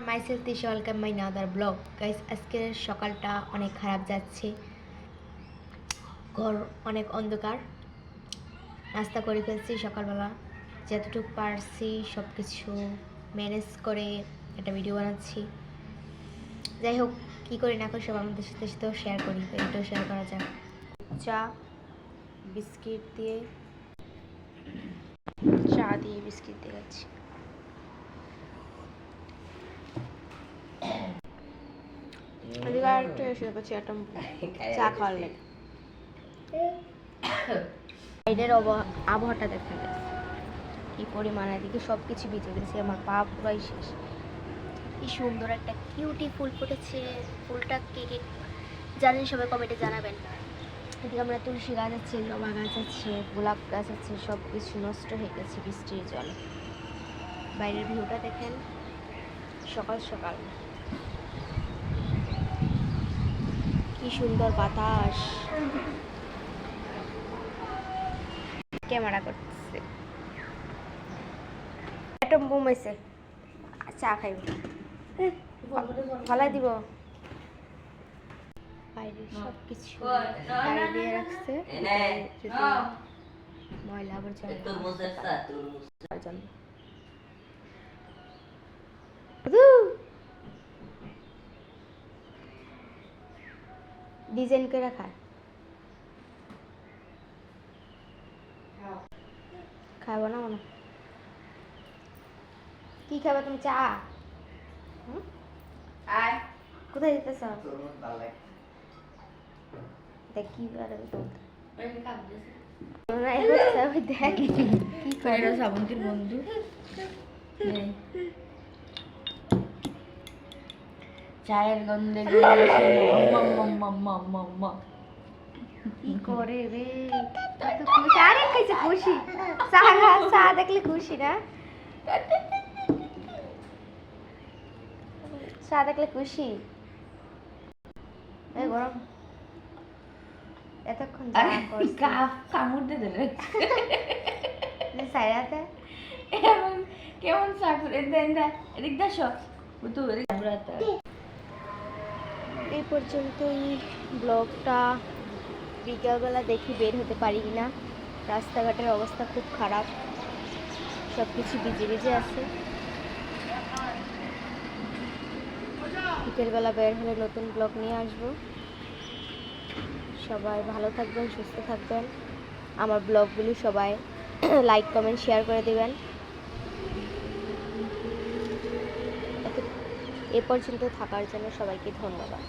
Myself Tisha welcome my another blog guys. আজকের সকালটা অনেক খারাপ যাচ্ছে, ঘর অনেক অন্ধকার। নাস্তা করে ফেলছি সকালবেলা, যতটুকু পারছি সব কিছু ম্যানেজ করে একটা ভিডিও বানাচ্ছি। যাই হোক, কী করি না করি সব আমাদের সাথেও শেয়ার করি, তো এটাও শেয়ার করা যাক। চা বিস্কিট দিয়ে বিস্কিট দিয়ে খাচ্ছি। একটু এসে করছি একটা চা খাওয়ার লাগে। বাইরের আবহাওয়াটা দেখা গেছে কি পরিমাণ, এদিকে সব কিছু ভিজে গেছে, আমার পা পুরাই শেষ। কি সুন্দর একটা কিউটি ফুল ফুটেছে। ফুলটা কে কে জানেন সবাই কমেন্টে জানাবেন। এদিকে আমরা তুলসী গাছ আছে, জবা গাছ আছে, গোলাপ গাছ আছে, সব কিছু নষ্ট হয়ে গেছে বৃষ্টির জলে। বাইরের ভিউটা দেখেন, সকাল সকাল কি সুন্দর বাতাস। ক্যামেরা করতেছে, একটা বোম এসে চা খাইব, ফালাই দিব। বাইরে সব কিছু গাড়ি দিয়ে রাখছে, যদি ময়লা আবর্জনা ডিজাইন করে রাখা। খাবো না মনে, কি খাবে তুমি? চা? কোথায় যেতেছ? দেখ কি করে দেখ কি করে শ্রাবন্তীর বন্ধু। চায়ের গন্ধে কি করে রে, খুশি। আরে খাইছে খুশি, চা দেখলে খুশি না? চা দেখলে খুশি। এই গরম এতক্ষণ কামড় দিয়ে দিলে সাইরাতে কেমন চা করে দেন। এদিক দাস এই পর্যন্তই ব্লগটা। বিকালবেলা দেখি বের হতে পারি কিনা। রাস্তাঘাটের অবস্থা খুব খারাপ, সব কিছু ভিজে ভিজে আছে। বিকেলবেলা বের হলে নতুন ব্লগ নিয়ে আসবো। সবাই ভালো থাকবেন, সুস্থ থাকবেন। আমার ব্লগগুলি সবাই লাইক কমেন্ট শেয়ার করে দেবেন। এ পর্যন্ত থাকার জন্য সবাইকে ধন্যবাদ।